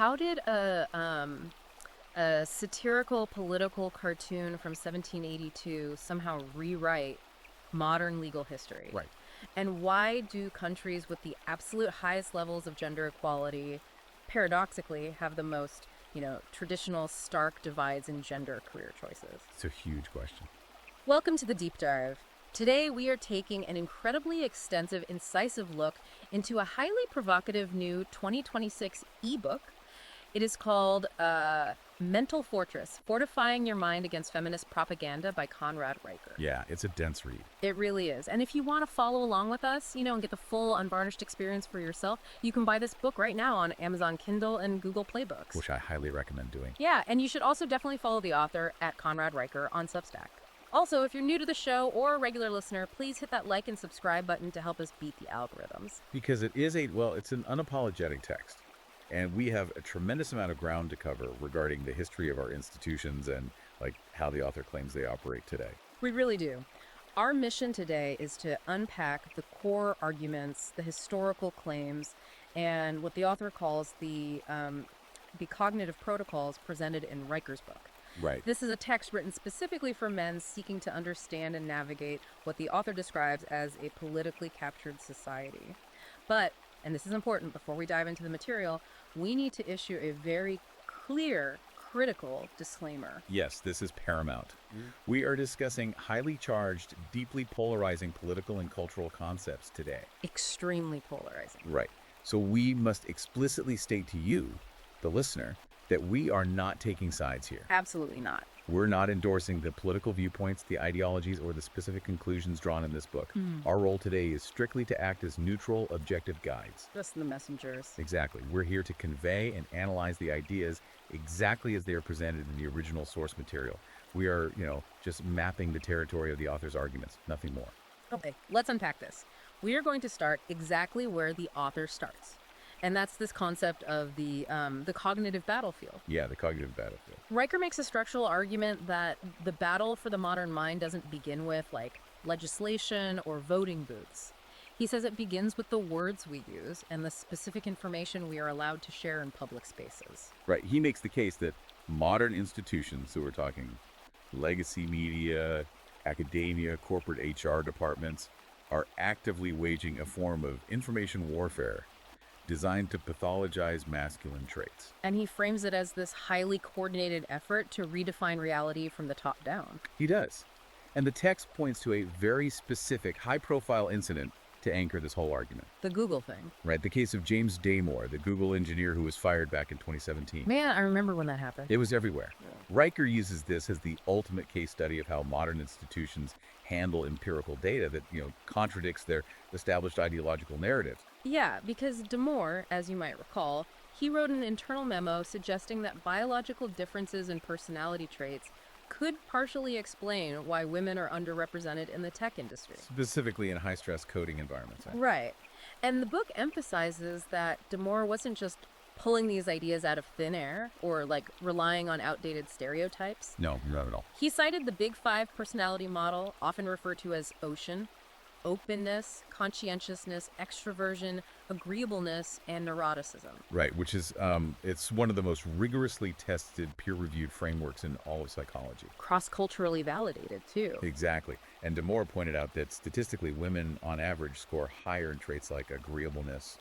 how did a satirical political cartoon from 1782 somehow rewrite modern legal history? Right. And why do countries with the absolute highest levels of gender equality paradoxically have the most, traditional stark divides in gender career choices? It's a huge question. Welcome to the Deep Dive. Today, we are taking an incredibly extensive, incisive look into a highly provocative new 2026 ebook. It is called Mental Fortress, Fortifying Your Mind Against Feminist Propaganda by Conrad Riker. Yeah, it's a dense read. It really is. And if you want to follow along with us, and get the full unvarnished experience for yourself, you can buy this book right now on Amazon Kindle and Google Play Books. Which I highly recommend doing. Yeah, and you should also definitely follow the author at Conrad Riker on Substack. Also, if you're new to the show or a regular listener, please hit that like and subscribe button to help us beat the algorithms. Because it's an unapologetic text. And we have a tremendous amount of ground to cover regarding the history of our institutions and how the author claims they operate today. We really do. Our mission today is to unpack the core arguments, the historical claims, and what the author calls the cognitive protocols presented in Riker's book. Right. This is a text written specifically for men seeking to understand and navigate what the author describes as a politically captured society. But, and this is important before we dive into the material, we need to issue a very clear, critical disclaimer. Yes, this is paramount. We are discussing highly charged, deeply polarizing political and cultural concepts today. Extremely polarizing. Right. So we must explicitly state to you, the listener, that we are not taking sides here. Absolutely not. We're not endorsing the political viewpoints, the ideologies, or the specific conclusions drawn in this book. Our role today is strictly to act as neutral, objective guides. Just the messengers. Exactly. We're here to convey and analyze the ideas exactly as they are presented in the original source material. We are, just mapping the territory of the author's arguments, nothing more. Okay, let's unpack this. We are going to start exactly where the author starts. And that's this concept of the cognitive battlefield. Yeah, the cognitive battlefield. Riker makes a structural argument that the battle for the modern mind doesn't begin with, legislation or voting booths. He says it begins with the words we use and the specific information we are allowed to share in public spaces. Right. He makes the case that modern institutions, so we're talking legacy media, academia, corporate HR departments, are actively waging a form of information warfare designed to pathologize masculine traits. And he frames it as this highly coordinated effort to redefine reality from the top down. He does. And the text points to a very specific, high-profile incident to anchor this whole argument. The Google thing. Right, the case of James Damore, the Google engineer who was fired back in 2017. Man, I remember when that happened. It was everywhere. Yeah. Riker uses this as the ultimate case study of how modern institutions handle empirical data that, contradicts their established ideological narratives. Yeah, because Damore, as you might recall, he wrote an internal memo suggesting that biological differences in personality traits could partially explain why women are underrepresented in the tech industry. Specifically in high-stress coding environments. Right. And the book emphasizes that Damore wasn't just pulling these ideas out of thin air or relying on outdated stereotypes. No, not at all. He cited the Big Five personality model, often referred to as OCEAN: openness, conscientiousness, extroversion, agreeableness, and neuroticism. Right, which is, it's one of the most rigorously tested, peer-reviewed frameworks in all of psychology. Cross-culturally validated, too. Exactly. And Damore pointed out that statistically, women on average score higher in traits like agreeableness,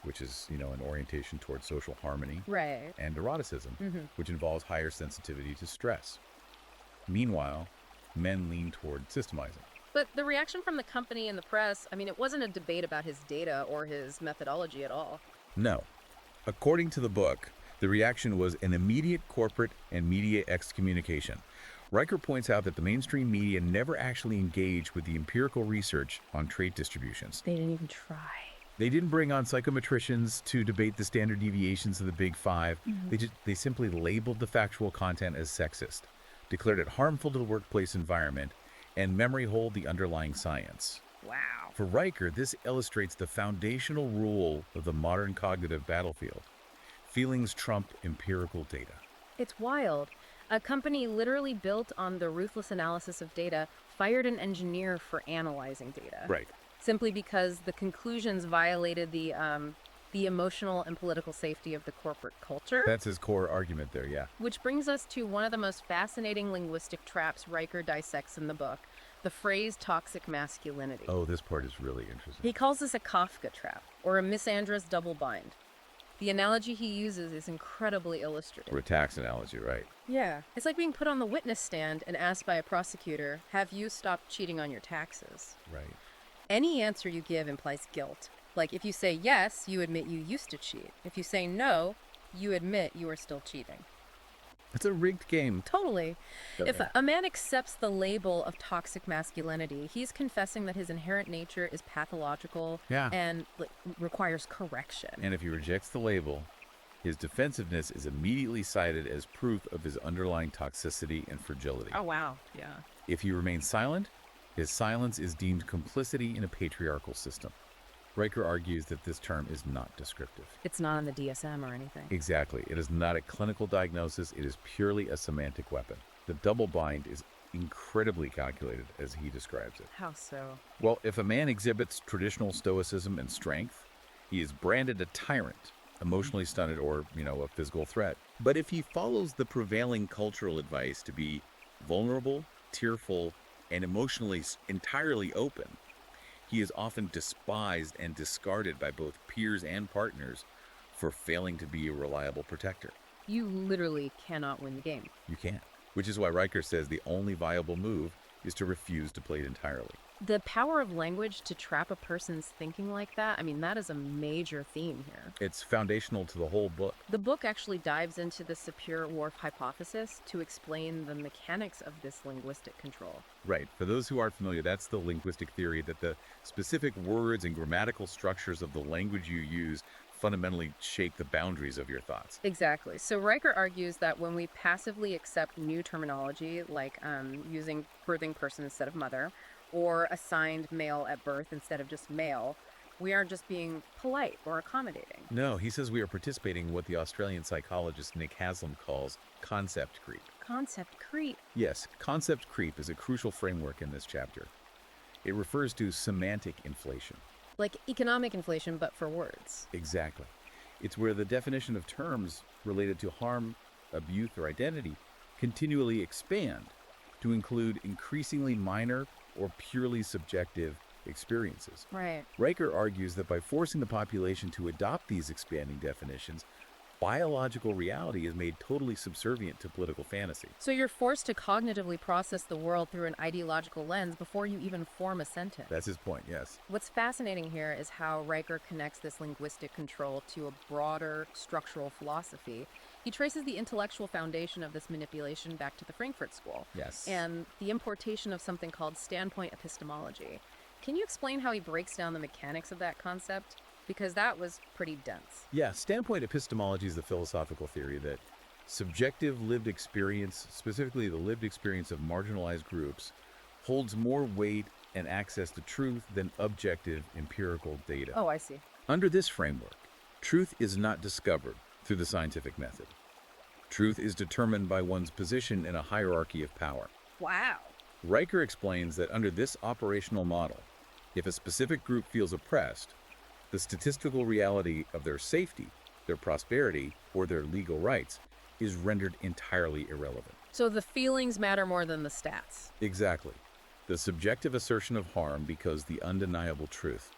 which is, an orientation towards social harmony. Right. And neuroticism, which involves higher sensitivity to stress. Meanwhile, men lean toward systemizing. But the reaction from the company and the press, it wasn't a debate about his data or his methodology at all. No. According to the book, the reaction was an immediate corporate and media excommunication. Riker points out that the mainstream media never actually engaged with the empirical research on trait distributions. They didn't even try. They didn't bring on psychometricians to debate the standard deviations of the Big Five. They simply labeled the factual content as sexist, declared it harmful to the workplace environment, and memory hold the underlying science. Wow. For Riker, this illustrates the foundational rule of the modern cognitive battlefield. Feelings trump empirical data. It's wild. A company literally built on the ruthless analysis of data fired an engineer for analyzing data. Right. Simply because the conclusions violated the the emotional and political safety of the corporate culture. That's his core argument there, yeah. Which brings us to one of the most fascinating linguistic traps Riker dissects in the book, the phrase toxic masculinity. Oh, this part is really interesting. He calls this a Kafka trap, or a misandrous double bind. The analogy he uses is incredibly illustrative. For a tax analogy, right? Yeah. It's like being put on the witness stand and asked by a prosecutor, have you stopped cheating on your taxes? Right. Any answer you give implies guilt. Like if you say yes, you admit you used to cheat. If you say no, you admit you are still cheating. It's a rigged game. Totally. Okay. If a man accepts the label of toxic masculinity, he's confessing that his inherent nature is pathological and requires correction. And if he rejects the label, his defensiveness is immediately cited as proof of his underlying toxicity and fragility. Oh, wow. Yeah. If he remains silent, his silence is deemed complicity in a patriarchal system. Riker argues that this term is not descriptive. It's not in the DSM or anything. Exactly. It is not a clinical diagnosis. It is purely a semantic weapon. The double bind is incredibly calculated, as he describes it. How so? Well, if a man exhibits traditional stoicism and strength, he is branded a tyrant, emotionally stunted, or, a physical threat. But if he follows the prevailing cultural advice to be vulnerable, tearful, and emotionally entirely open, he is often despised and discarded by both peers and partners for failing to be a reliable protector. You literally cannot win the game. You can't. Which is why Riker says the only viable move is to refuse to play it entirely. The power of language to trap a person's thinking like that, that is a major theme here. It's foundational to the whole book. The book actually dives into the Sapir-Whorf hypothesis to explain the mechanics of this linguistic control. Right. For those who aren't familiar, that's the linguistic theory that the specific words and grammatical structures of the language you use fundamentally shake the boundaries of your thoughts. Exactly. So Riker argues that when we passively accept new terminology, like using birthing person instead of mother, or assigned male at birth instead of just male, we aren't just being polite or accommodating. No, he says we are participating in what the Australian psychologist Nick Haslam calls concept creep. Concept creep? Yes, concept creep is a crucial framework in this chapter. It refers to semantic inflation. Like economic inflation, but for words. Exactly. It's where the definition of terms related to harm, abuse, or identity continually expand to include increasingly minor or purely subjective experiences. Right. Riker argues that by forcing the population to adopt these expanding definitions, biological reality is made totally subservient to political fantasy. So you're forced to cognitively process the world through an ideological lens before you even form a sentence. That's his point, yes. What's fascinating here is how Riker connects this linguistic control to a broader structural philosophy. He traces the intellectual foundation of this manipulation back to the Frankfurt School. Yes. And the importation of something called standpoint epistemology. Can you explain how he breaks down the mechanics of that concept? Because that was pretty dense. Yeah, standpoint epistemology is the philosophical theory that subjective lived experience, specifically the lived experience of marginalized groups, holds more weight and access to truth than objective empirical data. Oh, I see. Under this framework, truth is not discovered through the scientific method. Truth is determined by one's position in a hierarchy of power. Wow. Riker explains that under this operational model, if a specific group feels oppressed, the statistical reality of their safety, their prosperity, or their legal rights is rendered entirely irrelevant. So the feelings matter more than the stats. Exactly. The subjective assertion of harm becomes the undeniable truth,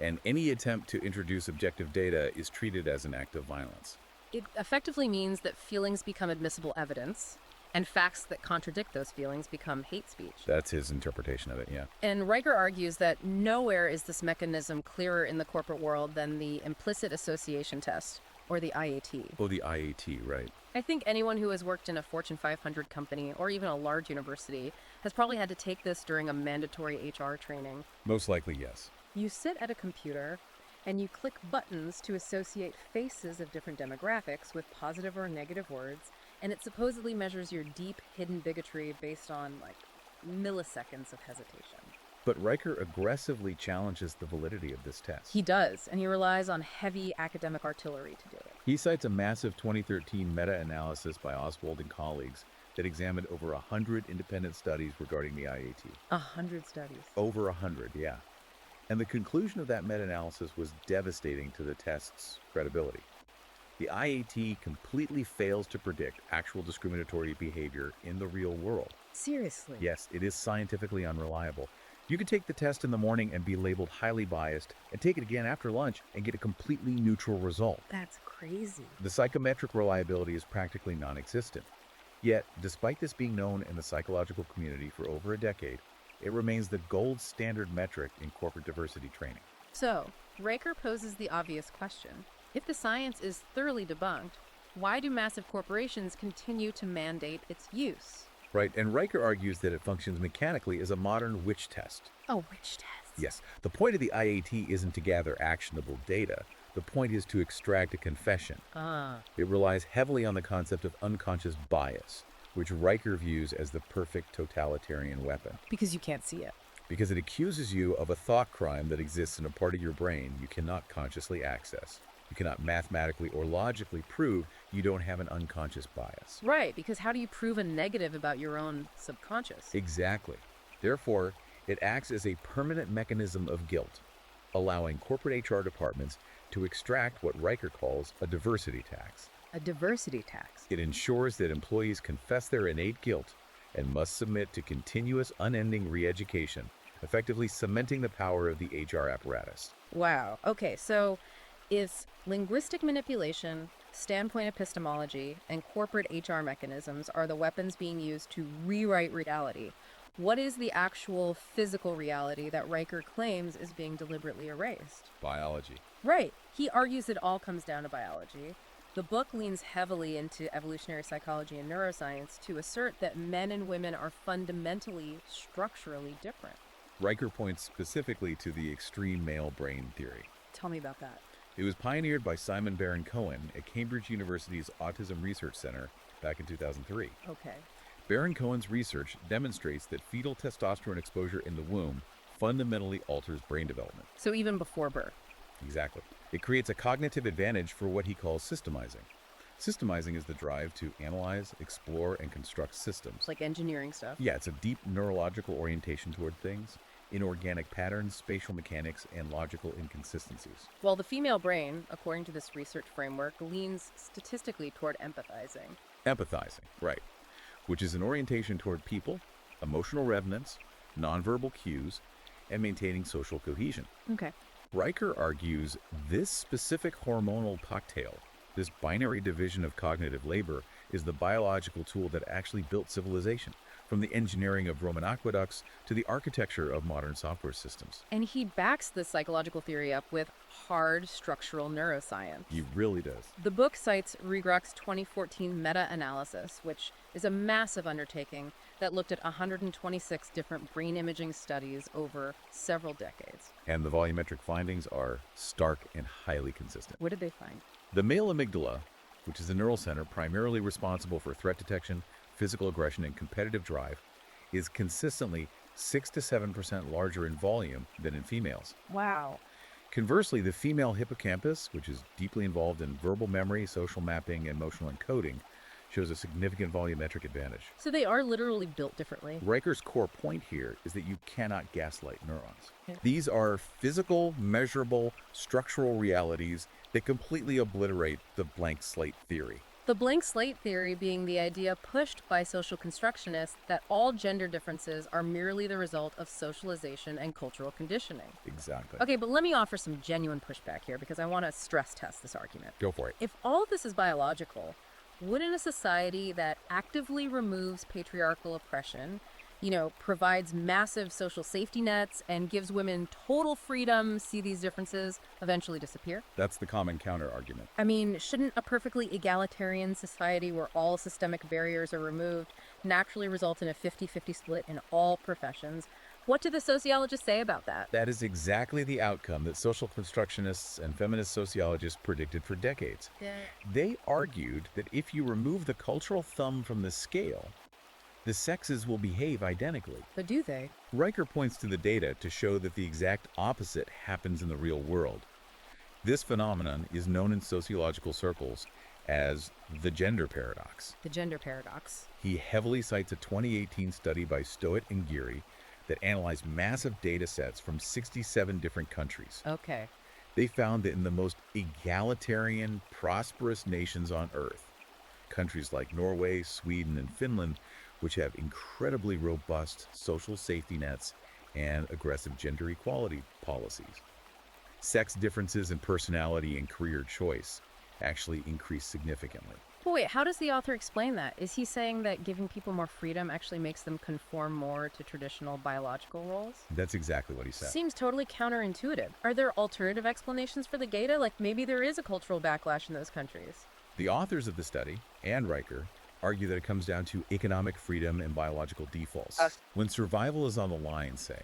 and any attempt to introduce objective data is treated as an act of violence. It effectively means that feelings become admissible evidence, and facts that contradict those feelings become hate speech. That's his interpretation of it, yeah. And Riker argues that nowhere is this mechanism clearer in the corporate world than the implicit association test, or the IAT. Oh, the IAT, right. I think anyone who has worked in a Fortune 500 company, or even a large university, has probably had to take this during a mandatory HR training. Most likely, yes. You sit at a computer, and you click buttons to associate faces of different demographics with positive or negative words, and it supposedly measures your deep, hidden bigotry based on, milliseconds of hesitation. But Riker aggressively challenges the validity of this test. He does, and he relies on heavy academic artillery to do it. He cites a massive 2013 meta-analysis by Oswald and colleagues that examined over 100 independent studies regarding the IAT. 100 studies. Over 100, yeah. And the conclusion of that meta-analysis was devastating to the test's credibility. The IAT completely fails to predict actual discriminatory behavior in the real world. Seriously? Yes, it is scientifically unreliable. You could take the test in the morning and be labeled highly biased, and take it again after lunch and get a completely neutral result. That's crazy. The psychometric reliability is practically non-existent. Yet, despite this being known in the psychological community for over a decade, it remains the gold standard metric in corporate diversity training. So, Riker poses the obvious question. If the science is thoroughly debunked, why do massive corporations continue to mandate its use? Right, and Riker argues that it functions mechanically as a modern witch test. Oh, witch tests. Yes, the point of the IAT isn't to gather actionable data. The point is to extract a confession. It relies heavily on the concept of unconscious bias, which Riker views as the perfect totalitarian weapon. Because you can't see it. Because it accuses you of a thought crime that exists in a part of your brain you cannot consciously access. You cannot mathematically or logically prove you don't have an unconscious bias. Right, because how do you prove a negative about your own subconscious? Exactly. Therefore, it acts as a permanent mechanism of guilt, allowing corporate HR departments to extract what Riker calls a diversity tax. A diversity tax. It ensures that employees confess their innate guilt and must submit to continuous, unending re-education, effectively cementing the power of the HR apparatus. Wow. Okay, so if linguistic manipulation, standpoint epistemology, and corporate HR mechanisms are the weapons being used to rewrite reality, what is the actual physical reality that Riker claims is being deliberately erased? Biology. Right. He argues it all comes down to biology. The book leans heavily into evolutionary psychology and neuroscience to assert that men and women are fundamentally, structurally different. Riker points specifically to the extreme male brain theory. Tell me about that. It was pioneered by Simon Baron-Cohen at Cambridge University's Autism Research Center back in 2003. Okay. Baron-Cohen's research demonstrates that fetal testosterone exposure in the womb fundamentally alters brain development. So even before birth. Exactly. It creates a cognitive advantage for what he calls systemizing. Systemizing is the drive to analyze, explore, and construct systems. Like engineering stuff. Yeah, it's a deep neurological orientation toward things, inorganic patterns, spatial mechanics, and logical inconsistencies. Well, the female brain, according to this research framework, leans statistically toward empathizing. Empathizing, right, which is an orientation toward people, emotional resonance, nonverbal cues, and maintaining social cohesion. Okay. Riker argues this specific hormonal cocktail, this binary division of cognitive labor, is the biological tool that actually built civilization, from the engineering of Roman aqueducts to the architecture of modern software systems. And he backs this psychological theory up with hard structural neuroscience. He really does. The book cites Riegrak's 2014 meta-analysis, which is a massive undertaking that looked at 126 different brain imaging studies over several decades. And the volumetric findings are stark and highly consistent. What did they find? The male amygdala, which is a neural center primarily responsible for threat detection, physical aggression, and competitive drive, is consistently 6 to 7% larger in volume than in females. Wow. Conversely, the female hippocampus, which is deeply involved in verbal memory, social mapping, and emotional encoding, shows a significant volumetric advantage. So they are literally built differently. Riker's core point here is that you cannot gaslight neurons. Yeah. These are physical, measurable, structural realities that completely obliterate the blank slate theory. The blank slate theory being the idea pushed by social constructionists that all gender differences are merely the result of socialization and cultural conditioning. Exactly. Okay, but let me offer some genuine pushback here because I want to stress test this argument. Go for it. If all of this is biological, wouldn't a society that actively removes patriarchal oppression, provides massive social safety nets and gives women total freedom, see these differences eventually disappear? That's the common counter argument. I mean, shouldn't a perfectly egalitarian society where all systemic barriers are removed naturally result in a 50-50 split in all professions? What do the sociologists say about that? That is exactly the outcome that social constructionists and feminist sociologists predicted for decades. Yeah. They argued that if you remove the cultural thumb from the scale, the sexes will behave identically. But do they? Riker points to the data to show that the exact opposite happens in the real world. This phenomenon is known in sociological circles as the gender paradox. The gender paradox. He heavily cites a 2018 study by Stoet and Geary that analyzed massive data sets from 67 different countries. Okay. They found that in the most egalitarian, prosperous nations on Earth, countries like Norway, Sweden, and Finland, which have incredibly robust social safety nets and aggressive gender equality policies, sex differences in personality and career choice actually increase significantly. But wait, how does the author explain that? Is he saying that giving people more freedom actually makes them conform more to traditional biological roles? That's exactly what he said. Seems totally counterintuitive. Are there alternative explanations for the data? Like maybe there is a cultural backlash in those countries. The authors of the study, and Riker, argue that it comes down to economic freedom and biological defaults. When survival is on the line, say,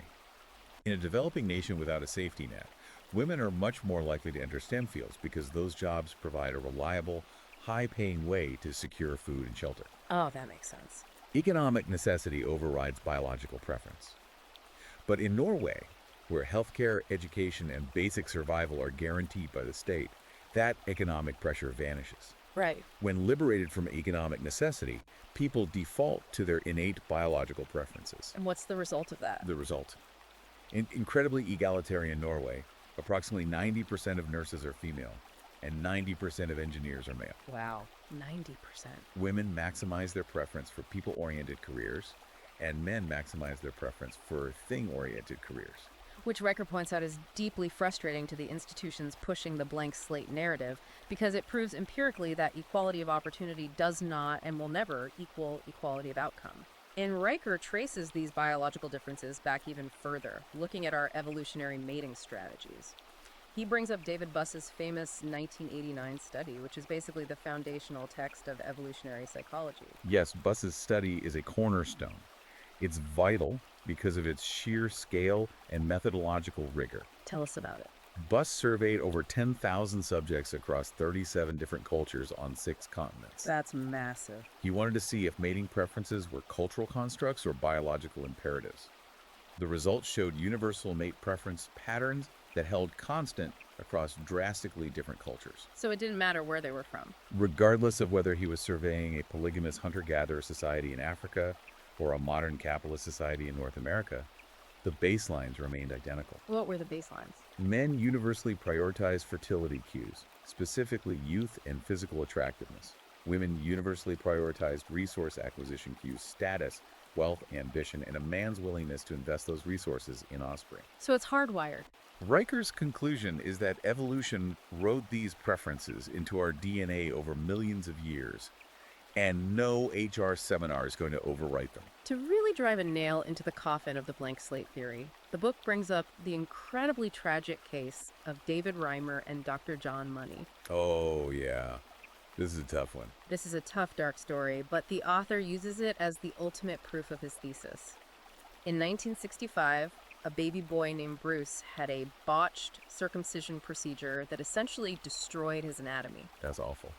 in a developing nation without a safety net, women are much more likely to enter STEM fields because those jobs provide a reliable, high-paying way to secure food and shelter. Oh, that makes sense. Economic necessity overrides biological preference. But in Norway, where healthcare, education, and basic survival are guaranteed by the state, that economic pressure vanishes. Right. When liberated from economic necessity, people default to their innate biological preferences. And what's the result of that? The result: in incredibly egalitarian Norway, approximately 90% of nurses are female, and 90% of engineers are male. Wow, 90%. Women maximize their preference for people-oriented careers, and men maximize their preference for thing-oriented careers. Which Riker points out is deeply frustrating to the institutions pushing the blank slate narrative because it proves empirically that equality of opportunity does not and will never equal equality of outcome. And Riker traces these biological differences back even further, looking at our evolutionary mating strategies. He brings up David Buss's famous 1989 study, which is basically the foundational text of evolutionary psychology. Yes, Buss's study is a cornerstone. It's vital because of its sheer scale and methodological rigor. Tell us about it. Buss surveyed over 10,000 subjects across 37 different cultures on 6 continents. That's massive. He wanted to see if mating preferences were cultural constructs or biological imperatives. The results showed universal mate preference patterns that held constant across drastically different cultures. So it didn't matter where they were from. Regardless of whether he was surveying a polygamous hunter-gatherer society in Africa or a modern capitalist society in North America, the baselines remained identical. What were the baselines? Men universally prioritized fertility cues, specifically youth and physical attractiveness. Women universally prioritized resource acquisition cues, status, wealth, ambition, and a man's willingness to invest those resources in offspring. So it's hardwired. Riker's conclusion is that evolution wrote these preferences into our DNA over millions of years, and no HR seminar is going to overwrite them. To really drive a nail into the coffin of the blank slate theory, the book brings up the incredibly tragic case of David Reimer and Dr. John Money. Oh, yeah. This is a tough one. This is a tough, dark story, but the author uses it as the ultimate proof of his thesis. In 1965, a baby boy named Bruce had a botched circumcision procedure that essentially destroyed his anatomy. That's awful.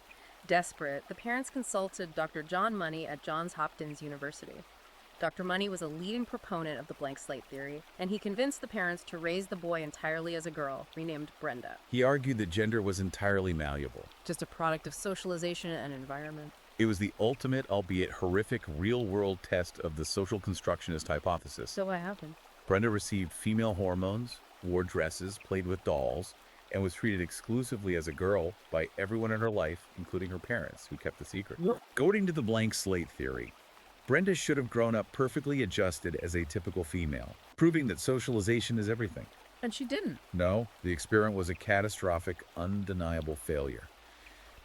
Desperate, the parents consulted Dr. John Money at Johns Hopkins University. Dr. Money was a leading proponent of the blank slate theory, and he convinced the parents to raise the boy entirely as a girl, renamed Brenda. He argued that gender was entirely malleable. Just a product of socialization and environment. It was the ultimate, albeit horrific, real-world test of the social constructionist hypothesis. So what happened? Brenda received female hormones, wore dresses, played with dolls, and was treated exclusively as a girl by everyone in her life, including her parents, who kept the secret. According to the blank slate theory, Brenda should have grown up perfectly adjusted as a typical female, proving that socialization is everything. And she didn't. No, the experiment was a catastrophic, undeniable failure.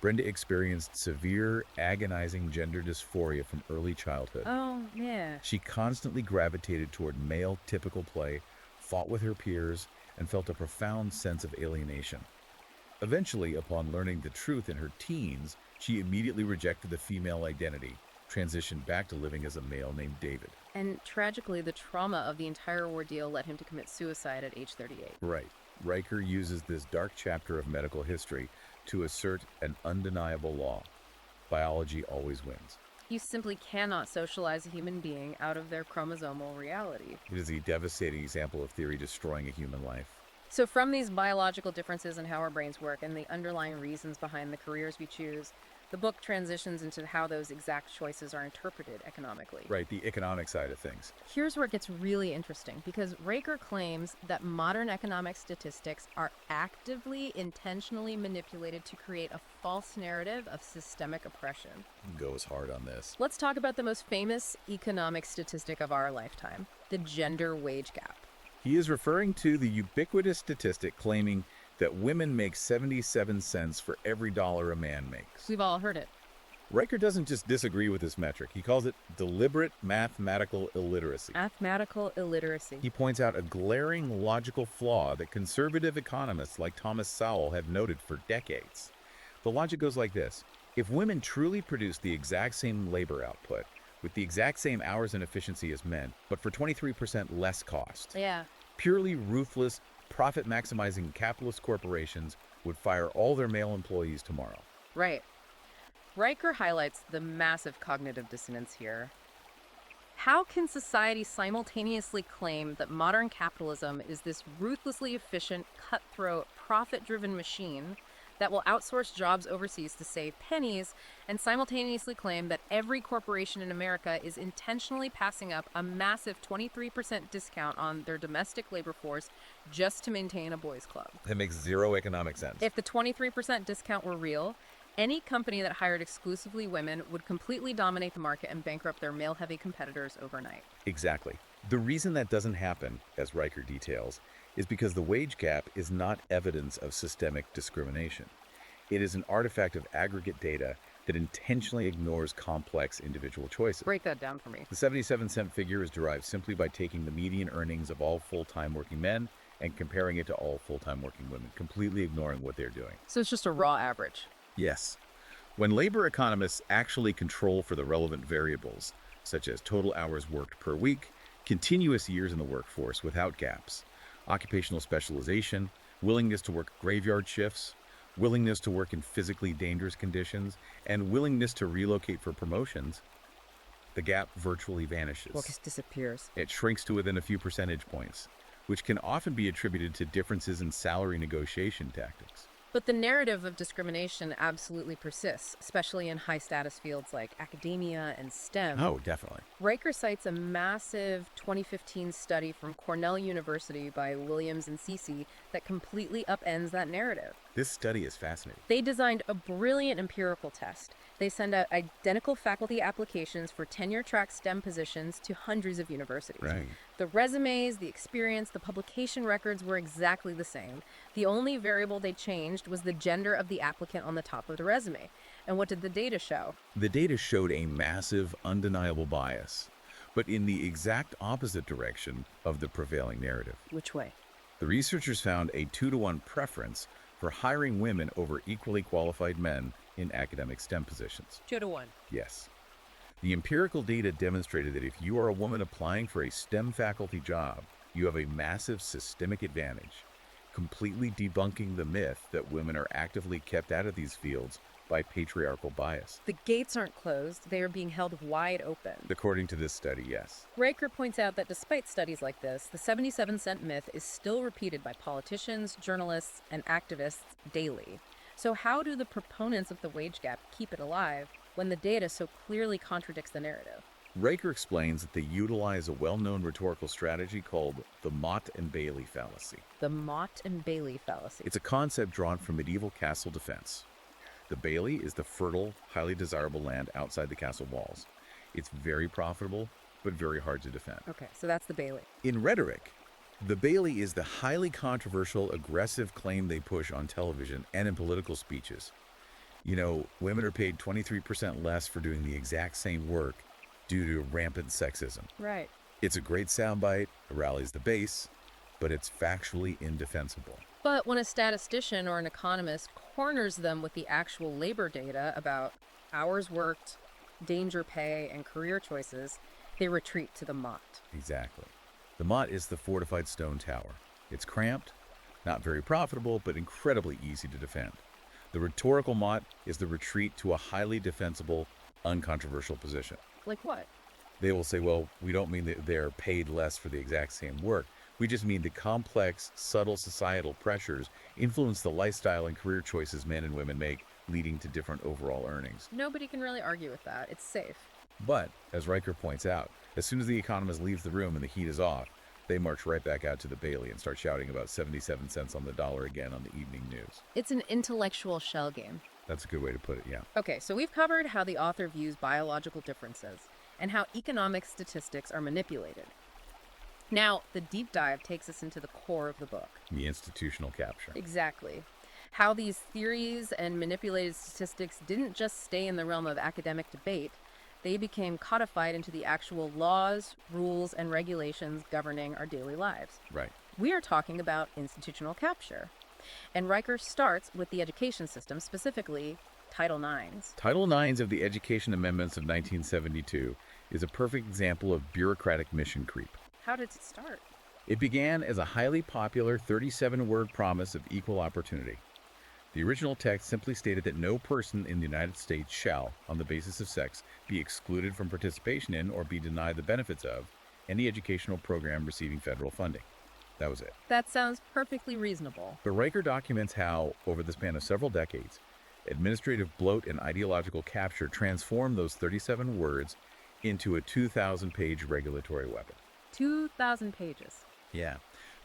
Brenda experienced severe, agonizing gender dysphoria from early childhood. Oh, yeah. She constantly gravitated toward male typical play, fought with her peers, and felt a profound sense of alienation. Eventually, upon learning the truth in her teens, she immediately rejected the female identity, transitioned back to living as a male named David. And tragically, the trauma of the entire ordeal led him to commit suicide at age 38. Right. Riker uses this dark chapter of medical history to assert an undeniable law. Biology always wins. You simply cannot socialize a human being out of their chromosomal reality. It is a devastating example of theory destroying a human life. So from these biological differences in how our brains work and the underlying reasons behind the careers we choose, The book transitions into how those exact choices are interpreted economically. Right, the economic side of things. Here's where it gets really interesting, because Raker claims that modern economic statistics are actively, intentionally manipulated to create a false narrative of systemic oppression. Goes hard on this. Let's talk about the most famous economic statistic of our lifetime, the gender wage gap. He is referring to the ubiquitous statistic claiming that women make 77 cents for every dollar a man makes. We've all heard it. Riker doesn't just disagree with this metric. He calls it deliberate mathematical illiteracy. Mathematical illiteracy. He points out a glaring logical flaw that conservative economists like Thomas Sowell have noted for decades. The logic goes like this. If women truly produce the exact same labor output, with the exact same hours and efficiency as men, but for 23% less cost, Yeah. purely ruthless, profit-maximizing capitalist corporations would fire all their male employees tomorrow. Right. Riker highlights the massive cognitive dissonance here. How can society simultaneously claim that modern capitalism is this ruthlessly efficient, cutthroat, profit-driven machine that will outsource jobs overseas to save pennies, and simultaneously claim that every corporation in America is intentionally passing up a massive 23% discount on their domestic labor force just to maintain a boys' club? That makes zero economic sense. If the 23% discount were real, any company that hired exclusively women would completely dominate the market and bankrupt their male-heavy competitors overnight. Exactly. The reason that doesn't happen, as Riker details, is because the wage gap is not evidence of systemic discrimination. It is an artifact of aggregate data that intentionally ignores complex individual choices. Break that down for me. The 77-cent figure is derived simply by taking the median earnings of all full-time working men and comparing it to all full-time working women, completely ignoring what they're doing. So it's just a raw average. Yes. When labor economists actually control for the relevant variables, such as total hours worked per week, continuous years in the workforce without gaps, occupational specialization, willingness to work graveyard shifts, willingness to work in physically dangerous conditions, and willingness to relocate for promotions, the gap virtually vanishes. Well, it disappears. It shrinks to within a few percentage points, which can often be attributed to differences in salary negotiation tactics. But the narrative of discrimination absolutely persists, especially in high-status fields like academia and STEM. Oh, definitely. Riker cites a massive 2015 study from Cornell University by Williams and Cece that completely upends that narrative. This study is fascinating. They designed a brilliant empirical test. They send out identical faculty applications for tenure-track STEM positions to hundreds of universities. Right. The resumes, the experience, the publication records were exactly the same. The only variable they changed was the gender of the applicant on the top of the resume. And what did the data show? The data showed a massive, undeniable bias, but in the exact opposite direction of the prevailing narrative. Which way? The researchers found a 2-to-1 preference for hiring women over equally qualified men in academic STEM positions. 2-to-1. Yes. The empirical data demonstrated that if you are a woman applying for a STEM faculty job, you have a massive systemic advantage, completely debunking the myth that women are actively kept out of these fields by patriarchal bias. The gates aren't closed, they are being held wide open. According to this study, yes. Riker points out that despite studies like this, the 77-cent myth is still repeated by politicians, journalists, and activists daily. So how do the proponents of the wage gap keep it alive when the data so clearly contradicts the narrative? Riker explains that they utilize a well-known rhetorical strategy called the Mott and Bailey fallacy. The Mott and Bailey fallacy. It's a concept drawn from medieval castle defense. The Bailey is the fertile, highly desirable land outside the castle walls. It's very profitable, but very hard to defend. Okay, so that's the Bailey. In rhetoric, the Bailey is the highly controversial, aggressive claim they push on television and in political speeches. You know, women are paid 23% less for doing the exact same work due to rampant sexism. Right. It's a great soundbite, it rallies the base, but it's factually indefensible. But when a statistician or an economist corners them with the actual labor data about hours worked, danger pay, and career choices, they retreat to the Mott. Exactly. The Mott is the fortified stone tower. It's cramped, not very profitable, but incredibly easy to defend. The rhetorical Mott is the retreat to a highly defensible, uncontroversial position. Like what? They will say, well, we don't mean that they're paid less for the exact same work. We just mean the complex, subtle societal pressures influence the lifestyle and career choices men and women make leading to different overall earnings. Nobody can really argue with that. It's safe. But, as Riker points out, as soon as the economist leaves the room and the heat is off, they march right back out to the Bailey and start shouting about 77 cents on the dollar again on the evening news. It's an intellectual shell game. That's a good way to put it, yeah. Okay, so we've covered how the author views biological differences and how economic statistics are manipulated. Now, the deep dive takes us into the core of the book. The institutional capture. Exactly. How these theories and manipulated statistics didn't just stay in the realm of academic debate, they became codified into the actual laws, rules, and regulations governing our daily lives. Right. We are talking about institutional capture. And Riker starts with the education system, specifically Title IX's. Title IX of the Education Amendments of 1972 is a perfect example of bureaucratic mission creep. How did it start? It began as a highly popular 37-word promise of equal opportunity. The original text simply stated that no person in the United States shall, on the basis of sex, be excluded from participation in or be denied the benefits of any educational program receiving federal funding. That was it. That sounds perfectly reasonable. But Riker documents how, over the span of several decades, administrative bloat and ideological capture transformed those 37 words into a 2,000-page regulatory weapon. 2,000 pages. Yeah.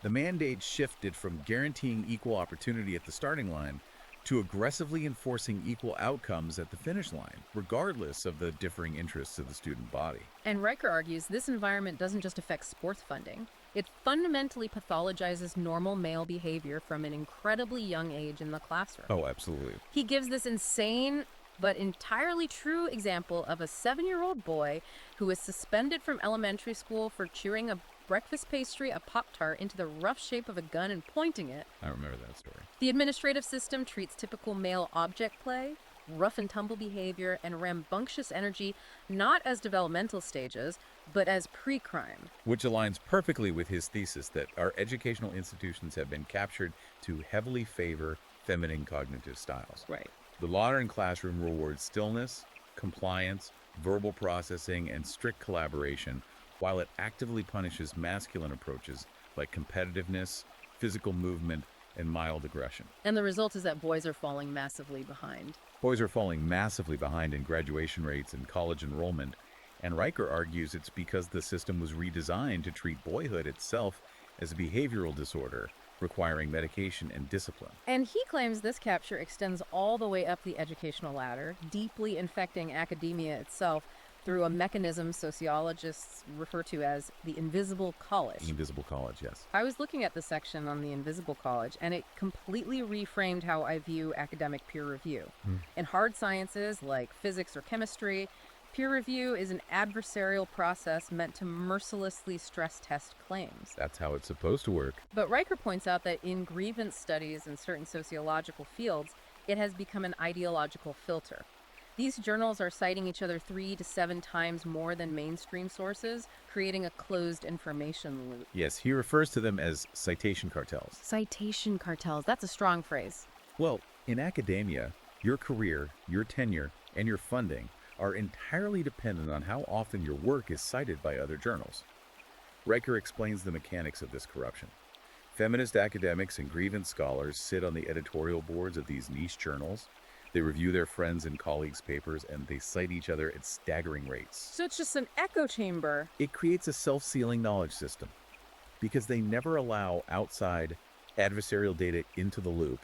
The mandate shifted from guaranteeing equal opportunity at the starting line to aggressively enforcing equal outcomes at the finish line, regardless of the differing interests of the student body. And Riker argues this environment doesn't just affect sports funding. It fundamentally pathologizes normal male behavior from an incredibly young age in the classroom. Oh, absolutely. He gives this insane but entirely true example of a 7-year-old boy who was suspended from elementary school for chewing a breakfast pastry, a Pop-Tart, into the rough shape of a gun and pointing it. I remember that story. The administrative system treats typical male object play, rough and tumble behavior, and rambunctious energy not as developmental stages, but as pre-crime. Which aligns perfectly with his thesis that our educational institutions have been captured to heavily favor feminine cognitive styles. Right. The modern classroom rewards stillness, compliance, verbal processing, and strict collaboration, while it actively punishes masculine approaches like competitiveness, physical movement, and mild aggression. And the result is that boys are falling massively behind. Boys are falling massively behind in graduation rates and college enrollment, and Riker argues it's because the system was redesigned to treat boyhood itself as a behavioral disorder, requiring medication and discipline. And he claims this capture extends all the way up the educational ladder, deeply infecting academia itself through a mechanism sociologists refer to as the invisible college. The invisible college, yes. I was looking at the section on the invisible college, and it completely reframed how I view academic peer review. In hard sciences like physics or chemistry, peer review is an adversarial process meant to mercilessly stress test claims. That's how it's supposed to work. But Riker points out that in grievance studies in certain sociological fields, it has become an ideological filter. These journals are citing each other 3 to 7 times more than mainstream sources, creating a closed information loop. Yes, he refers to them as citation cartels. Citation cartels, that's a strong phrase. Well, in academia, your career, your tenure, and your funding are entirely dependent on how often your work is cited by other journals. Riker explains the mechanics of this corruption. Feminist academics and grievance scholars sit on the editorial boards of these niche journals. They review their friends' and colleagues' papers, and they cite each other at staggering rates. So it's just an echo chamber. It creates a self-sealing knowledge system. Because they never allow outside adversarial data into the loop,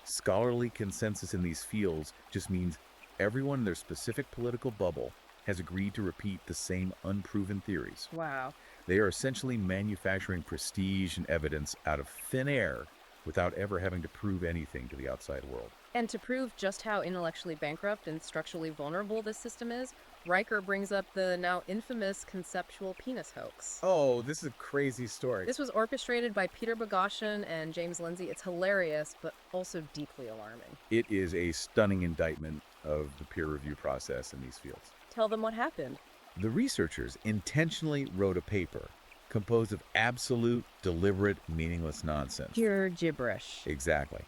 scholarly consensus in these fields just means everyone in their specific political bubble has agreed to repeat the same unproven theories. Wow. They are essentially manufacturing prestige and evidence out of thin air without ever having to prove anything to the outside world. And to prove just how intellectually bankrupt and structurally vulnerable this system is, Riker brings up the now infamous conceptual penis hoax. Oh, this is a crazy story. This was orchestrated by Peter Boghossian and James Lindsay. It's hilarious, but also deeply alarming. It is a stunning indictment of the peer review process in these fields. Tell them what happened. The researchers intentionally wrote a paper composed of absolute, deliberate, meaningless nonsense. Pure gibberish. Exactly.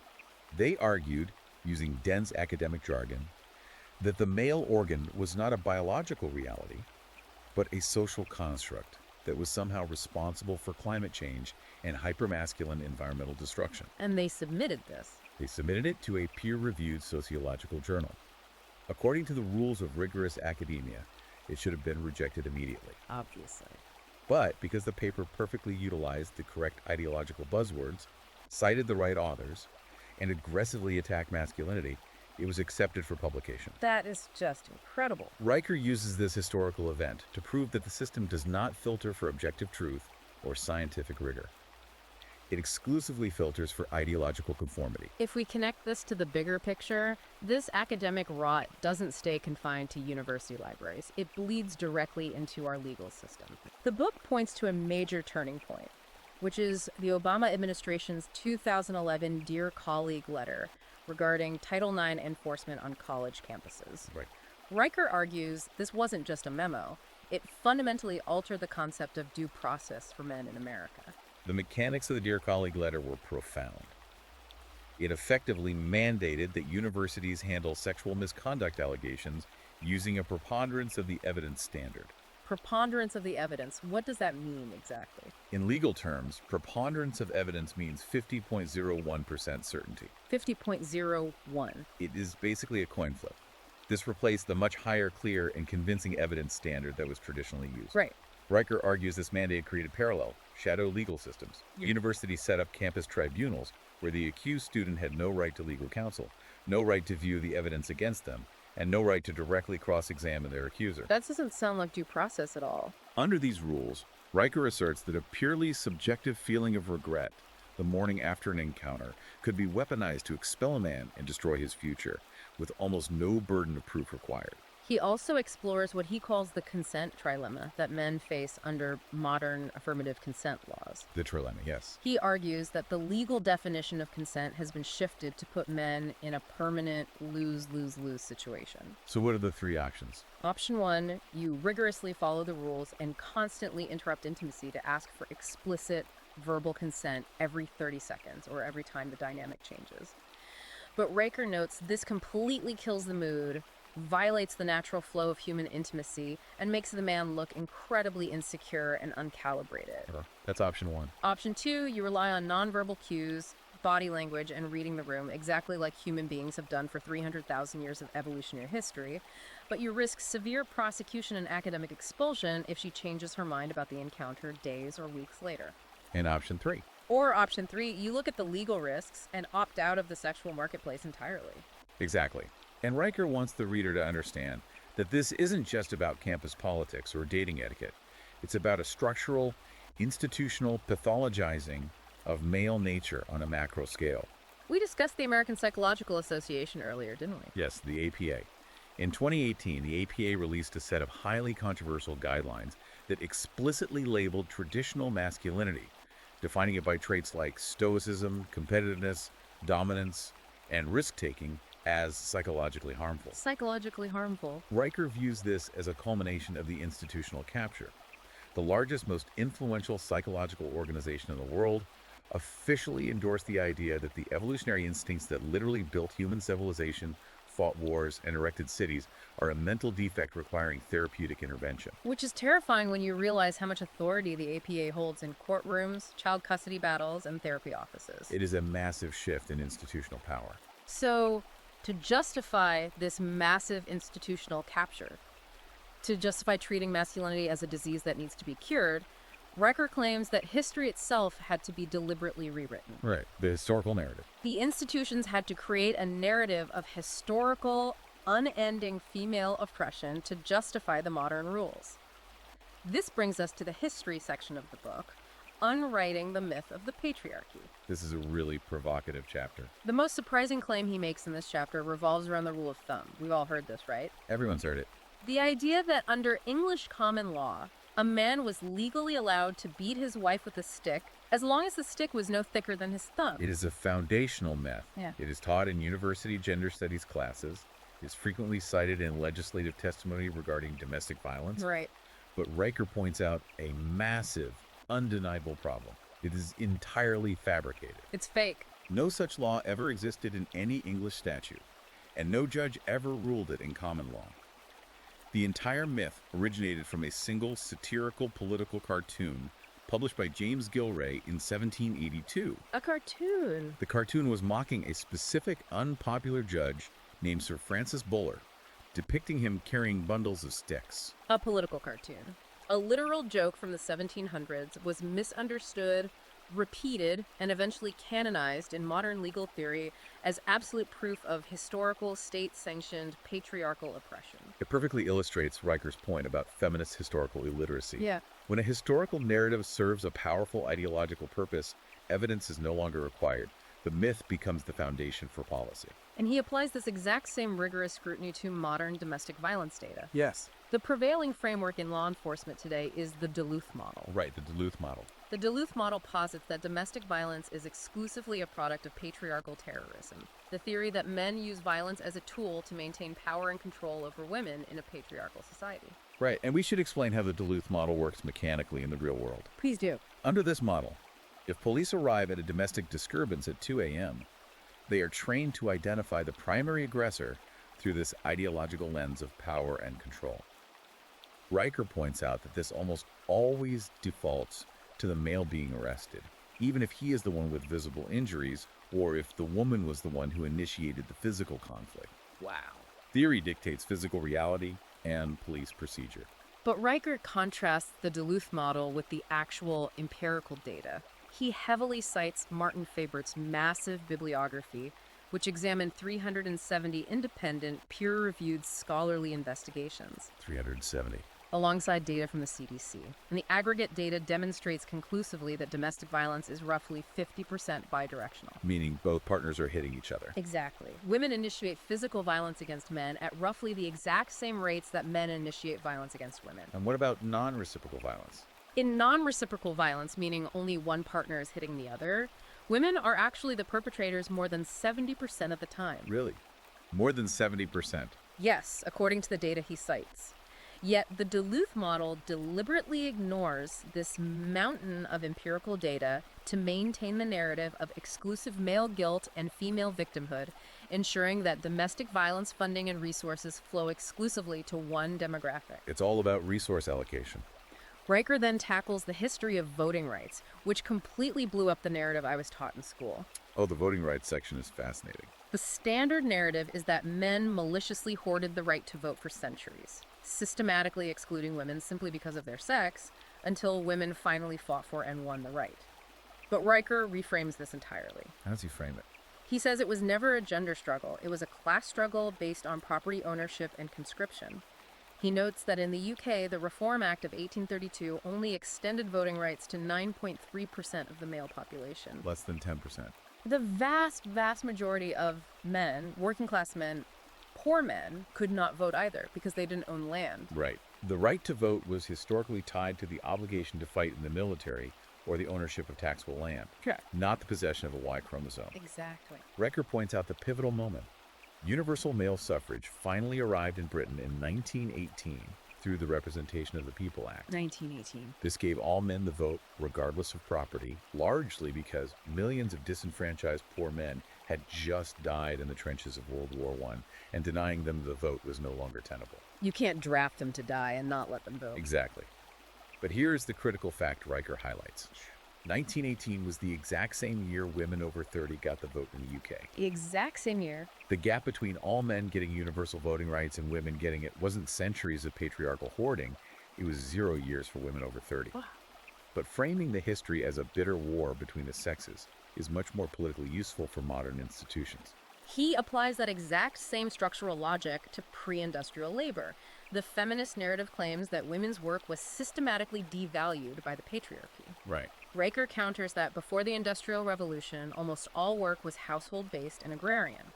They argued, using dense academic jargon, that the male organ was not a biological reality, but a social construct that was somehow responsible for climate change and hypermasculine environmental destruction. And they submitted this. They submitted it to a peer-reviewed sociological journal. According to the rules of rigorous academia, it should have been rejected immediately. Obviously. But because the paper perfectly utilized the correct ideological buzzwords, cited the right authors, and aggressively attacked masculinity, it was accepted for publication. That is just incredible. Riker uses this historical event to prove that the system does not filter for objective truth or scientific rigor. It exclusively filters for ideological conformity. If we connect this to the bigger picture, this academic rot doesn't stay confined to university libraries. It bleeds directly into our legal system. The book points to a major turning point, which is the Obama administration's 2011 Dear Colleague letter regarding Title IX enforcement on college campuses. Right. Riker argues this wasn't just a memo. It fundamentally altered the concept of due process for men in America. The mechanics of the Dear Colleague letter were profound. It effectively mandated that universities handle sexual misconduct allegations using a preponderance of the evidence standard. Preponderance of the evidence. What does that mean exactly? In legal terms, preponderance of evidence means 50.01% certainty. 50.01. It is basically a coin flip. This replaced the much higher, clear, and convincing evidence standard that was traditionally used. Right. Riker argues this mandate created parallel, shadow legal systems. Universities set up campus tribunals where the accused student had no right to legal counsel, no right to view the evidence against them, and no right to directly cross-examine their accuser. That doesn't sound like due process at all. Under these rules, Riker asserts that a purely subjective feeling of regret the morning after an encounter could be weaponized to expel a man and destroy his future, with almost no burden of proof required. He also explores what he calls the consent trilemma that men face under modern affirmative consent laws. The trilemma, yes. He argues that the legal definition of consent has been shifted to put men in a permanent lose-lose-lose situation. So what are the three options? Option 1, you rigorously follow the rules and constantly interrupt intimacy to ask for explicit verbal consent every 30 seconds or every time the dynamic changes. But Riker notes this completely kills the mood, violates the natural flow of human intimacy, and makes the man look incredibly insecure and uncalibrated. That's option 1. Option 2, you rely on nonverbal cues, body language, and reading the room, exactly like human beings have done for 300,000 years of evolutionary history, but you risk severe prosecution and academic expulsion if she changes her mind about the encounter days or weeks later. And option 3. Or option 3, you look at the legal risks and opt out of the sexual marketplace entirely. Exactly. And Riker wants the reader to understand that this isn't just about campus politics or dating etiquette. It's about a structural, institutional pathologizing of male nature on a macro scale. We discussed the American Psychological Association earlier, didn't we? Yes, the APA. In 2018, the APA released a set of highly controversial guidelines that explicitly labeled traditional masculinity, defining it by traits like stoicism, competitiveness, dominance, and risk-taking as psychologically harmful. Psychologically harmful. Riker views this as a culmination of the institutional capture. The largest, most influential psychological organization in the world officially endorsed the idea that the evolutionary instincts that literally built human civilization, fought wars, and erected cities are a mental defect requiring therapeutic intervention. Which is terrifying when you realize how much authority the APA holds in courtrooms, child custody battles, and therapy offices. It is a massive shift in institutional power. So, to justify this massive institutional capture, to justify treating masculinity as a disease that needs to be cured, Riker claims that history itself had to be deliberately rewritten. Right, the historical narrative. The institutions had to create a narrative of historical, unending female oppression to justify the modern rules. This brings us to the history section of the book, unwriting the myth of the patriarchy. This is a really provocative chapter. The most surprising claim he makes in this chapter revolves around the rule of thumb. We've all heard this, right? Everyone's heard it. The idea that under English common law, a man was legally allowed to beat his wife with a stick as long as the stick was no thicker than his thumb. It is a foundational myth. Yeah. It is taught in university gender studies classes. It is frequently cited in legislative testimony regarding domestic violence. Right. But Riker points out a massive, undeniable problem. It is entirely fabricated. It's fake. No such law ever existed in any English statute, and no judge ever ruled it in common law. The entire myth originated from a single satirical political cartoon published by James Gilray in 1782. A cartoon. The cartoon was mocking a specific unpopular judge named Sir Francis Buller, depicting him carrying bundles of sticks. A political cartoon. A literal joke from the 1700s was misunderstood, repeated, and eventually canonized in modern legal theory as absolute proof of historical, state-sanctioned, patriarchal oppression. It perfectly illustrates Riker's point about feminist historical illiteracy. Yeah. When a historical narrative serves a powerful ideological purpose, evidence is no longer required. The myth becomes the foundation for policy. And he applies this exact same rigorous scrutiny to modern domestic violence data. Yes. The prevailing framework in law enforcement today is the Duluth model. Right, the Duluth model. The Duluth model posits that domestic violence is exclusively a product of patriarchal terrorism, the theory that men use violence as a tool to maintain power and control over women in a patriarchal society. Right, and we should explain how the Duluth model works mechanically in the real world. Please do. Under this model, if police arrive at a domestic disturbance at 2 a.m., they are trained to identify the primary aggressor through this ideological lens of power and control. Riker points out that this almost always defaults to the male being arrested, even if he is the one with visible injuries or if the woman was the one who initiated the physical conflict. Wow. Theory dictates physical reality and police procedure. But Riker contrasts the Duluth model with the actual empirical data. He heavily cites Martin Fabert's massive bibliography, which examined 370 independent, peer-reviewed scholarly investigations. 370. Alongside data from the CDC. And the aggregate data demonstrates conclusively that domestic violence is roughly 50% bidirectional. Meaning both partners are hitting each other. Exactly. Women initiate physical violence against men at roughly the exact same rates that men initiate violence against women. And what about non-reciprocal violence? In non-reciprocal violence, meaning only one partner is hitting the other, women are actually the perpetrators more than 70% of the time. Really? More than 70%? Yes, according to the data he cites. Yet the Duluth model deliberately ignores this mountain of empirical data to maintain the narrative of exclusive male guilt and female victimhood, ensuring that domestic violence funding and resources flow exclusively to one demographic. It's all about resource allocation. Riker then tackles the history of voting rights, which completely blew up the narrative I was taught in school. Oh, the voting rights section is fascinating. The standard narrative is that men maliciously hoarded the right to vote for centuries, systematically excluding women simply because of their sex, until women finally fought for and won the right. But Riker reframes this entirely. How does he frame it? He says it was never a gender struggle. It was a class struggle based on property ownership and conscription. He notes that in the UK, the Reform Act of 1832 only extended voting rights to 9.3% of the male population. Less than 10%. The vast, vast majority of men, working class men, poor men, could not vote either because they didn't own land. Right. The right to vote was historically tied to the obligation to fight in the military or the ownership of taxable land, Correct. not the possession of a Y chromosome. Exactly. Riker points out the pivotal moment. Universal male suffrage finally arrived in Britain in 1918 through the Representation of the People Act. 1918. This gave all men the vote, regardless of property, largely because millions of disenfranchised poor men had just died in the trenches of World War I, and denying them the vote was no longer tenable. You can't draft them to die and not let them vote. Exactly. But here's the critical fact Riker highlights. 1918 was the exact same year women over 30 got the vote in the UK. The exact same year. The gap between all men getting universal voting rights and women getting it wasn't centuries of patriarchal hoarding, it was 0 years for women over 30. Wow. But framing the history as a bitter war between the sexes is much more politically useful for modern institutions. He applies that exact same structural logic to pre-industrial labor. The feminist narrative claims that women's work was systematically devalued by the patriarchy. Right. Riker counters that before the Industrial Revolution, almost all work was household-based and agrarian.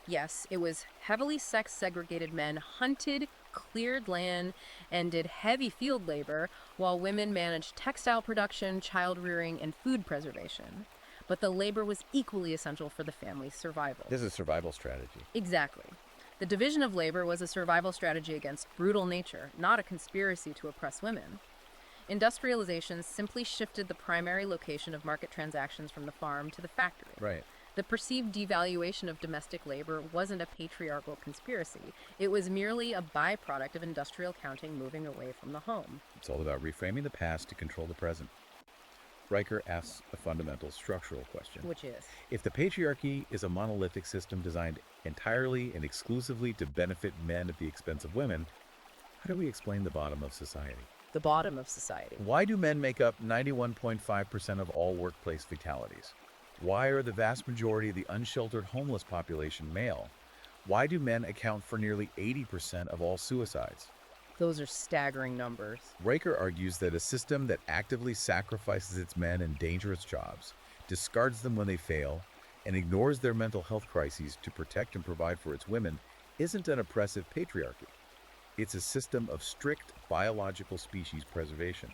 Yes, it was heavily sex-segregated men hunted, cleared land, and did heavy field labor, while women managed textile production, child-rearing, and food preservation. But the labor was equally essential for the family's survival. This is a survival strategy. Exactly. The division of labor was a survival strategy against brutal nature, not a conspiracy to oppress women. Industrialization simply shifted the primary location of market transactions from the farm to the factory. Right. The perceived devaluation of domestic labor wasn't a patriarchal conspiracy. It was merely a byproduct of industrial counting moving away from the home. It's all about reframing the past to control the present. Riker asks a fundamental structural question. Which is? If the patriarchy is a monolithic system designed entirely and exclusively to benefit men at the expense of women, how do we explain the bottom of society? The bottom of society. Why do men make up 91.5% of all workplace fatalities? Why are the vast majority of the unsheltered homeless population male? Why do men account for nearly 80% of all suicides? Those are staggering numbers. Riker argues that a system that actively sacrifices its men in dangerous jobs, discards them when they fail, and ignores their mental health crises to protect and provide for its women isn't an oppressive patriarchy. It's a system of strict biological species preservation.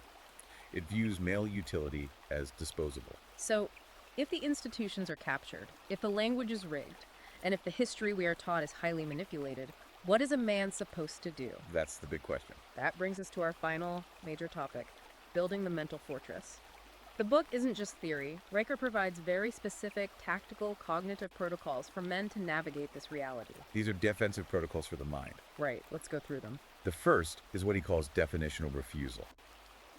It views male utility as disposable. So, if the institutions are captured, if the language is rigged, and if the history we are taught is highly manipulated, what is a man supposed to do? That's the big question. That brings us to our final major topic, building the mental fortress. The book isn't just theory. Riker provides very specific, tactical, cognitive protocols for men to navigate this reality. These are defensive protocols for the mind. Right, let's go through them. The first is what he calls definitional refusal.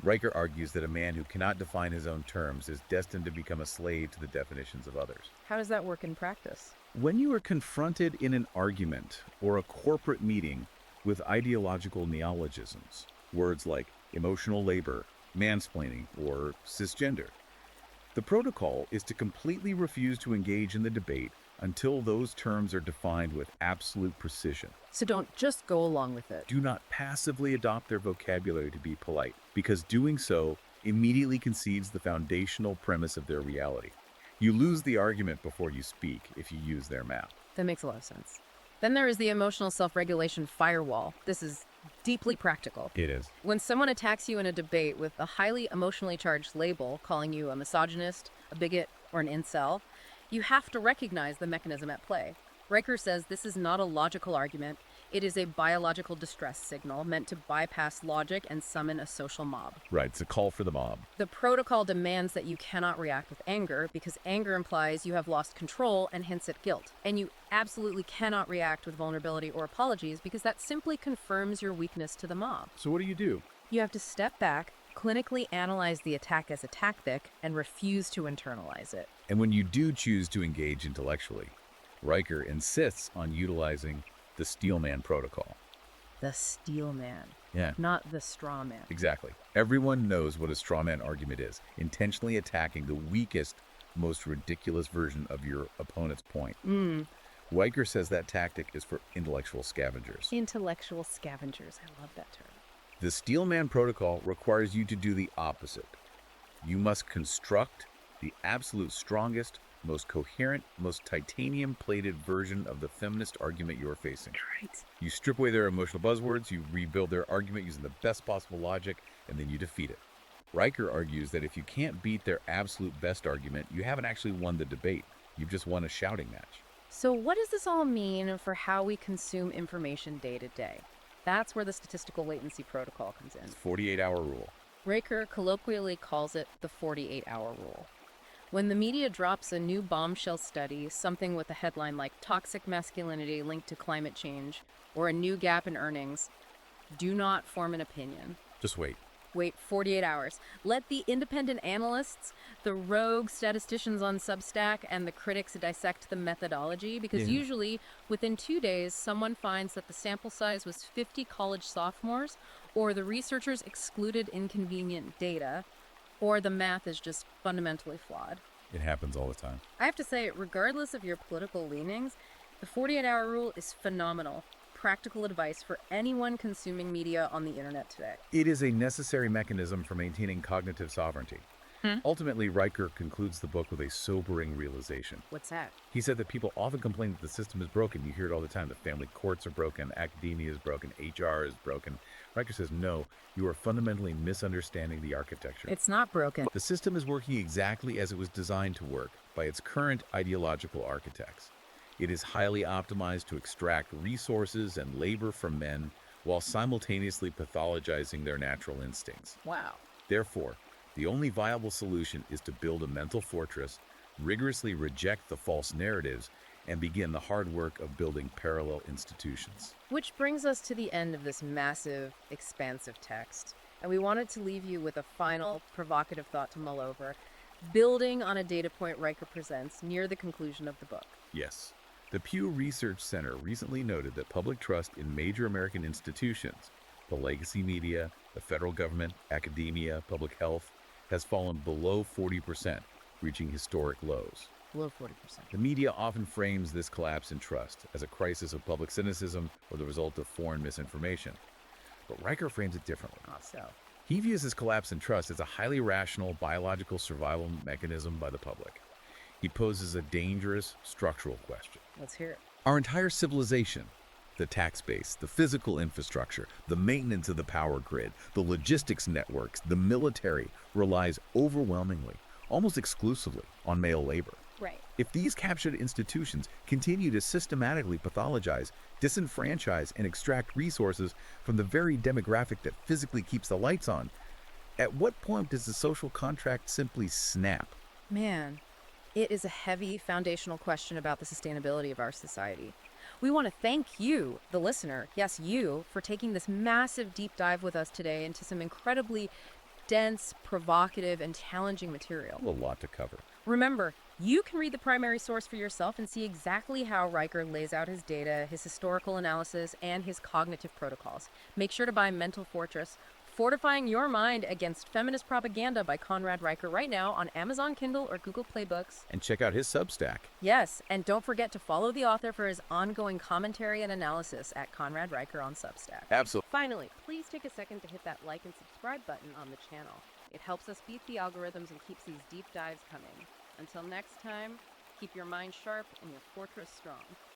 Riker argues that a man who cannot define his own terms is destined to become a slave to the definitions of others. How does that work in practice? When you are confronted in an argument or a corporate meeting with ideological neologisms, words like emotional labor, mansplaining, or cisgender, the protocol is to completely refuse to engage in the debate until those terms are defined with absolute precision. So don't just go along with it. Do not passively adopt their vocabulary to be polite, because doing so immediately concedes the foundational premise of their reality. You lose the argument before you speak if you use their map. That makes a lot of sense. Then there is the emotional self-regulation firewall. This is deeply practical. It is. When someone attacks you in a debate with a highly emotionally charged label, calling you a misogynist, a bigot, or an incel, you have to recognize the mechanism at play. Riker says this is not a logical argument. It is a biological distress signal meant to bypass logic and summon a social mob. Right, it's a call for the mob. The protocol demands that you cannot react with anger because anger implies you have lost control and hints at guilt. And you absolutely cannot react with vulnerability or apologies because that simply confirms your weakness to the mob. So what do? You have to step back, clinically analyze the attack as a tactic, and refuse to internalize it. And when you do choose to engage intellectually, Riker insists on utilizing the Steelman protocol. The steel man, Yeah, not the straw man. exactly. Everyone knows what a strawman argument is, intentionally attacking the weakest, most ridiculous version of your opponent's point. Riker says that tactic is for intellectual scavengers. Intellectual scavengers. I love that term. The Steelman protocol requires you to do the opposite. You must construct the absolute strongest, most coherent, most titanium-plated version of the feminist argument you're facing. Right. You strip away their emotional buzzwords, you rebuild their argument using the best possible logic, and then you defeat it. Riker argues that if you can't beat their absolute best argument, you haven't actually won the debate. You've just won a shouting match. So what does this all mean for how we consume information day to day? That's where the statistical latency protocol comes in. 48-hour rule. Riker colloquially calls it the 48-hour rule. When the media drops a new bombshell study, something with a headline like toxic masculinity linked to climate change, or a new gap in earnings, do not form an opinion. Just wait. Wait 48 hours. Let the independent analysts, the rogue statisticians on Substack, and the critics dissect the methodology, because usually within 2 days, someone finds that the sample size was 50 college sophomores, or the researchers excluded inconvenient data, or the math is just fundamentally flawed. It happens all the time. I have to say, regardless of your political leanings, the 48-hour rule is phenomenal. Practical advice for anyone consuming media on the internet today. It is a necessary mechanism for maintaining cognitive sovereignty. Ultimately, Riker concludes the book with a sobering realization. What's that? He said that people often complain that the system is broken. You hear it all the time. The family courts are broken, academia is broken, HR is broken. Riker says, no, you are fundamentally misunderstanding the architecture. It's not broken. The system is working exactly as it was designed to work by its current ideological architects. It is highly optimized to extract resources and labor from men while simultaneously pathologizing their natural instincts. Wow. Therefore, the only viable solution is to build a mental fortress, rigorously reject the false narratives, and begin the hard work of building parallel institutions. Which brings us to the end of this massive, expansive text. And we wanted to leave you with a final provocative thought to mull over, building on a data point Riker presents near the conclusion of the book. Yes. The Pew Research Center recently noted that public trust in major American institutions, the legacy media, the federal government, academia, public health, has fallen below 40%, reaching historic lows. Below 40%. The media often frames this collapse in trust as a crisis of public cynicism or the result of foreign misinformation. But Riker frames it differently. So, He views this collapse in trust as a highly rational biological survival mechanism by the public. He poses a dangerous structural question. let's hear it. Our entire civilization, the tax base, the physical infrastructure, the maintenance of the power grid, the logistics networks, the military, relies overwhelmingly, almost exclusively, on male labor. Right. If these captured institutions continue to systematically pathologize, disenfranchise, and extract resources from the very demographic that physically keeps the lights on, at what point does the social contract simply snap? Man, it is a heavy foundational question about the sustainability of our society. We want to thank you, the listener, yes, you, for taking this massive deep dive with us today into some incredibly dense, provocative, and challenging material. A lot to cover. Remember, you can read the primary source for yourself and see exactly how Riker lays out his data, his historical analysis, and his cognitive protocols. Make sure to buy Mental Fortress, Fortifying Your Mind Against Feminist Propaganda by Conrad Riker right now on Amazon Kindle or Google Play Books. And check out his Substack. Yes, and don't forget to follow the author for his ongoing commentary and analysis at Conrad Riker on Substack. Absolutely. Finally, please take a second to hit that like and subscribe button on the channel. It helps us beat the algorithms and keeps these deep dives coming. Until next time, keep your mind sharp and your fortress strong.